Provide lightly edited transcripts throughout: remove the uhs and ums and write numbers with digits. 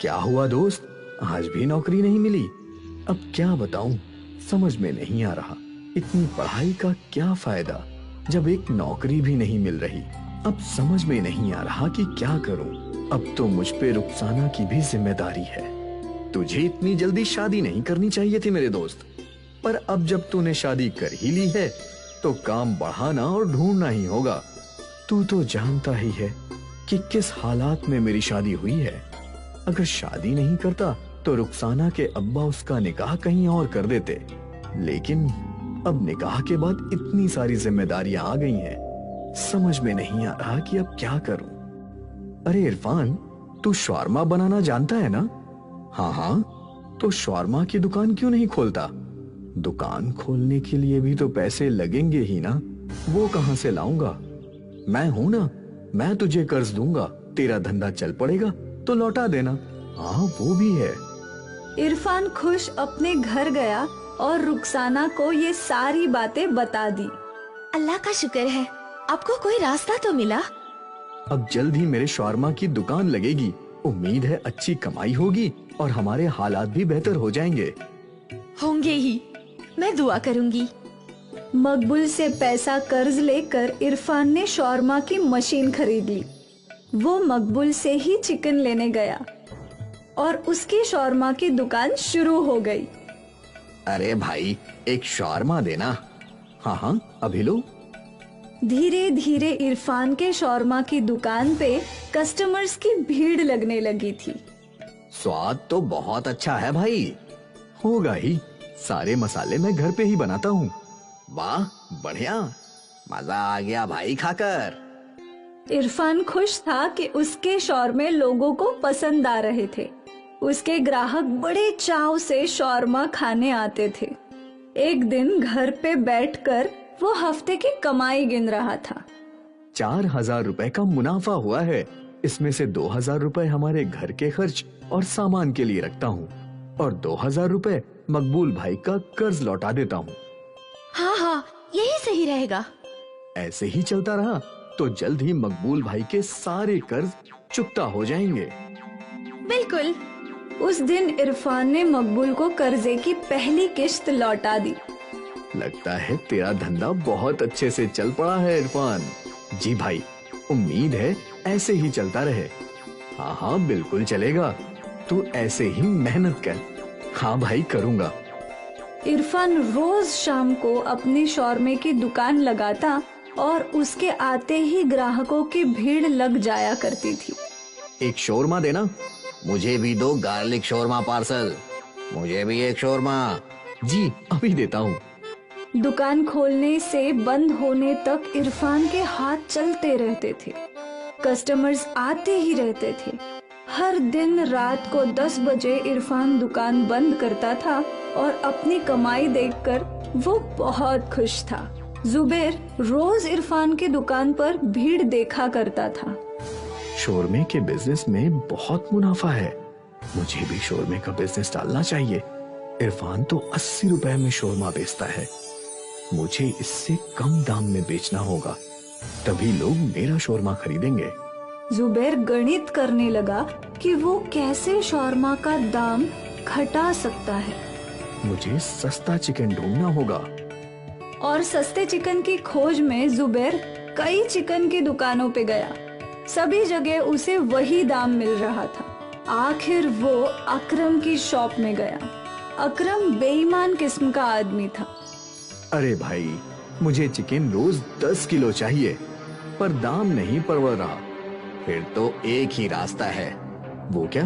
क्या हुआ दोस्त, आज भी नौकरी नहीं मिली? अब क्या बताऊं, समझ में नहीं आ रहा। इतनी पढ़ाई का क्या फायदा जब एक नौकरी भी नहीं मिल रही। अब समझ में नहीं आ रहा कि क्या करूं। अब तो मुझ पे रुखसाना की भी जिम्मेदारी है। तुझे इतनी जल्दी शादी नहीं करनी चाहिए थी मेरे दोस्त, पर अब जब तूने शादी कर ही ली है तो काम बढ़ाना और ढूंढना ही होगा। तू तो जानता ही है कि किस हालात में मेरी शादी हुई है। अगर शादी नहीं करता तो रुखसाना के अब्बा उसका निकाह कहीं और कर देते, लेकिन अब निकाह के बाद इतनी सारी जिम्मेदारियां आ गई हैं, समझ में नहीं आ रहा कि अब क्या करूं। अरे इरफान, तू शॉर्मा बनाना जानता है ना? हाँ हाँ, तो शॉर्मा की दुकान क्यों नहीं खोलता? दुकान खोलने के लिए भी तो पैसे लगेंगे ही ना, वो कहां से लाऊंगा? मैं हूं ना, मैं तुझे कर्ज दूंगा, तेरा धंधा चल पड़ेगा तो लौटा देना। हाँ वो भी है। इरफान खुश अपने घर गया और रुखसाना को ये सारी बातें बता दी। अल्लाह का शुक्र है, आपको कोई रास्ता तो मिला। अब जल्द ही मेरे शॉर्मा की दुकान लगेगी, उम्मीद है अच्छी कमाई होगी और हमारे हालात भी बेहतर हो जाएंगे। होंगे ही, मैं दुआ करूंगी। मकबूल से पैसा कर्ज लेकर इरफान ने शॉर्मा की मशीन खरीद ली। वो मकबूल से ही चिकन लेने गया और उसकी शॉर्मा की दुकान शुरू हो गई। अरे भाई, एक शॉर्मा देना। हाँ हाँ, अभी लो। धीरे धीरे इरफान के शॉर्मा की दुकान पे कस्टमर्स की भीड़ लगने लगी थी। स्वाद तो बहुत अच्छा है भाई। होगा ही, सारे मसाले मैं घर पे ही बनाता हूँ। वाह बढ़िया, मजा आ गया भाई खाकर। इरफान खुश था कि उसके शौरमा लोगों को पसंद आ रहे थे। उसके ग्राहक बड़े चाव से शौरमा खाने आते थे। एक दिन घर पे बैठकर वो हफ्ते की कमाई गिन रहा था। 4,000 रुपए का मुनाफा हुआ है। इसमें से 2,000 रुपए हमारे घर के खर्च और सामान के लिए रखता हूँ और 2,000 रुपए मकबूल भाई का कर्ज लौटा देता हूँ। हाँ हाँ, यही सही रहेगा। ऐसे ही चलता रहा तो जल्द ही मकबूल भाई के सारे कर्ज चुकता हो जाएंगे। बिल्कुल। उस दिन इरफान ने मकबूल को कर्जे की पहली किश्त लौटा दी। लगता है तेरा धंधा बहुत अच्छे से चल पड़ा है इरफान। जी भाई, उम्मीद है ऐसे ही चलता रहे। हाँ हाँ बिल्कुल चलेगा, तू ऐसे ही मेहनत कर। हाँ भाई करूँगा। इरफान रोज शाम को अपने शौरमे की दुकान लगाता और उसके आते ही ग्राहकों की भीड़ लग जाया करती थी। एक शोरमा देना। मुझे भी दो गार्लिक शोरमा पार्सल। मुझे भी एक शोरमा। जी अभी देता हूँ। दुकान खोलने से बंद होने तक इरफान के हाथ चलते रहते थे। कस्टमर्स आते ही रहते थे। हर दिन रात को 10 बजे इरफान दुकान बंद करता था और अपनी कमाई देखकर वो बहुत खुश था। जुबैर रोज इरफान की दुकान पर भीड़ देखा करता था। शोरमे के बिजनेस में बहुत मुनाफा है, मुझे भी शोरमे का बिजनेस डालना चाहिए। इरफान तो 80 रुपए में शोरमा बेचता है, मुझे इससे कम दाम में बेचना होगा, तभी लोग मेरा शोरमा खरीदेंगे। जुबैर गणित करने लगा कि वो कैसे शौरमा का दाम घटा सकता है। मुझे सस्ता चिकन ढूंढना होगा। और सस्ते चिकन की खोज में जुबैर कई चिकन की दुकानों पे गया। सभी जगह उसे वही दाम मिल रहा था। आखिर वो अकरम की शॉप में गया। अकरम बेईमान किस्म का आदमी था। अरे भाई, मुझे चिकन रोज 10 किलो चाहिए, पर दाम नहीं परवड़ रहा। फिर तो एक ही रास्ता है। वो क्या?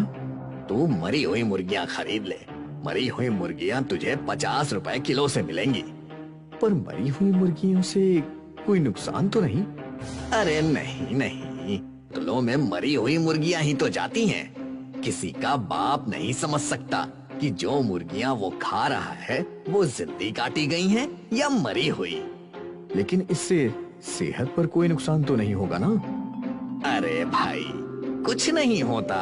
तू मरी हुई मुर्गियां खरीद ले। मरी हुई मुर्गियां तुझे 50 रुपए किलो से मिलेंगी। पर मरी हुई मुर्गियों से कोई नुकसान तो नहीं? अरे नहीं नहीं, तुलो में मरी हुई मुर्गियां ही तो जाती हैं। किसी का बाप नहीं समझ सकता कि जो मुर्गियां वो खा रहा है वो जिंदी काटी गई हैं या मरी हुई। लेकिन इससे सेहत पर कोई नुकसान तो नहीं होगा ना? अरे भाई, कुछ नहीं होता।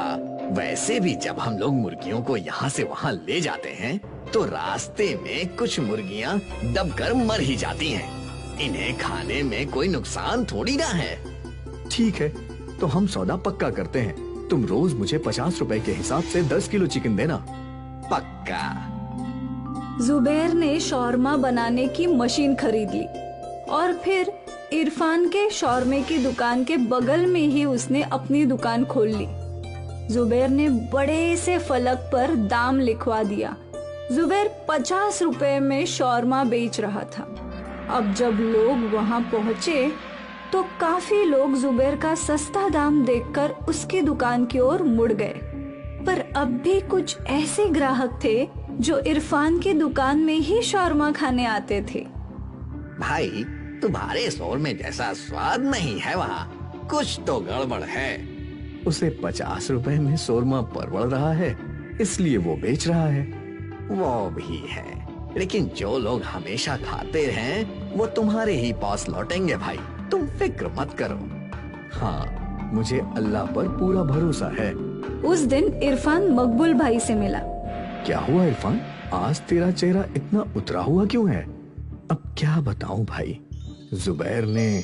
वैसे भी जब हम लोग मुर्गियों को यहाँ से वहाँ ले जाते हैं तो रास्ते में कुछ मुर्गियाँ दबकर मर ही जाती हैं। इन्हें खाने में कोई नुकसान थोड़ी ना है। ठीक है, तो हम सौदा पक्का करते हैं। तुम रोज मुझे 50 रुपए के हिसाब से 10 किलो चिकन देना। पक्का। जुबैर ने शौरमा बनाने की मशीन खरीद ली और फिर इरफान के शौरमे की दुकान के बगल में ही उसने अपनी दुकान खोल ली। जुबैर ने बड़े से फलक पर दाम लिखवा दिया। जुबैर 50 रुपए में शौरमा बेच रहा था। अब जब लोग वहां पहुंचे तो काफी लोग जुबैर का सस्ता दाम देखकर उसकी दुकान की ओर मुड़ गए, पर अब भी कुछ ऐसे ग्राहक थे जो इरफान की दुकान में ही शौरमा खाने आते थे। भाई, तुम्हारे शौरमे जैसा स्वाद नहीं है वहाँ, कुछ तो गड़बड़ है। उसे 50 रुपए में शौरमा परवड़ रहा है, इसलिए वो बेच रहा है। वो भी है, लेकिन जो लोग हमेशा खाते हैं वो तुम्हारे ही पास लौटेंगे भाई, तुम फिक्र मत करो। हाँ, मुझे अल्लाह पर पूरा भरोसा है। उस दिन इरफान मकबूल भाई से मिला। क्या हुआ इरफान, आज तेरा चेहरा इतना उतरा हुआ क्यों है? अब क्या बताऊं भाई, जुबैर ने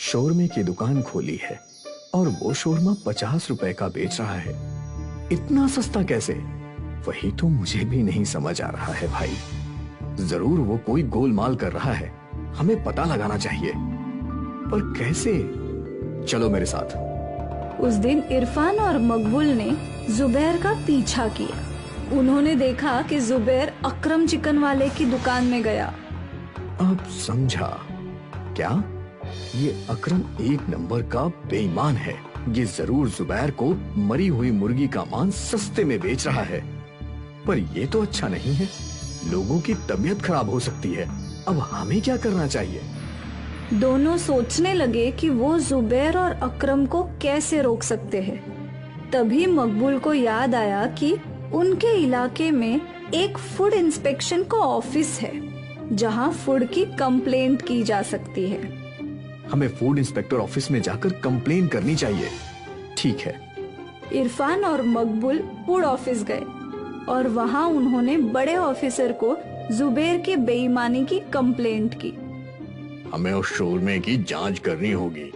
शौरमे की दुकान खोली है और वो शौरमा 50 रुपए का बेच रहा है। इतना सस्ता कैसे? वही तो मुझे भी नहीं समझ आ रहा है भाई। जरूर वो कोई गोलमाल कर रहा है, हमें पता लगाना चाहिए, पर कैसे? चलो मेरे साथ। उस दिन इरफान और मकबूल ने जुबैर का पीछा किया। उन्होंने देखा कि जुबैर अकरम चिकन वाले की दुकान में गया। अब समझा। क्या ये अकरम एक नंबर का बेईमान है? ये जरूर जुबैर को मरी हुई मुर्गी का मांस सस्ते में बेच रहा है। पर ये तो अच्छा नहीं है, लोगों की तबीयत खराब हो सकती है। अब हमें क्या करना चाहिए? दोनों सोचने लगे कि वो जुबैर और अकरम को कैसे रोक सकते हैं। तभी मकबूल को याद आया कि उनके इलाके में एक फूड इंस्पेक्शन का ऑफिस है जहां फूड की कंप्लेंट की जा सकती है। हमें फूड इंस्पेक्टर ऑफिस में जाकर कंप्लेन करनी चाहिए। ठीक है। इरफान और मकबूल फूड ऑफिस गए और वहां उन्होंने बड़े ऑफिसर को जुबैर की बेईमानी की कंप्लेंट की। हमें उस शौरमे की जांच करनी होगी।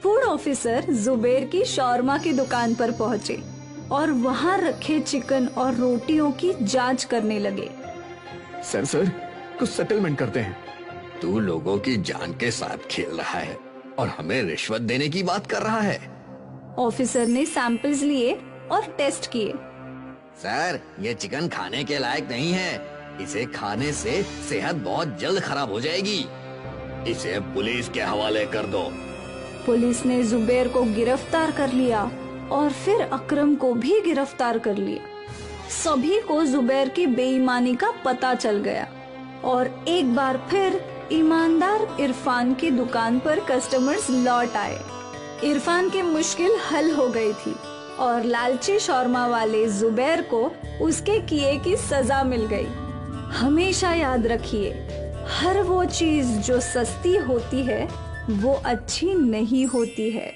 फूड ऑफिसर जुबैर की शौरमा की दुकान पर पहुंचे और वहां रखे चिकन और रोटियों की जांच करने लगे। सर कुछ सेटलमेंट करते हैं। तू लोगों की जान के साथ खेल रहा है और हमें रिश्वत देने की बात कर रहा है। ऑफिसर ने सैंपल्स लिए और टेस्ट किए। सर, ये चिकन खाने के लायक नहीं है। इसे खाने से सेहत बहुत जल्द खराब हो जाएगी। इसे पुलिस के हवाले कर दो। पुलिस ने जुबैर को गिरफ्तार कर लिया और फिर अकरम को भी गिरफ्तार कर लिया। सभी को जुबैर की बेईमानी का पता चल गया और एक बार फिर ईमानदार इरफान की दुकान पर कस्टमर्स लौट आए। इरफान की मुश्किल हल हो गई थी और लालची शौरमा वाले जुबैर को उसके किए की सजा मिल गई। हमेशा याद रखिए, हर वो चीज जो सस्ती होती है वो अच्छी नहीं होती है।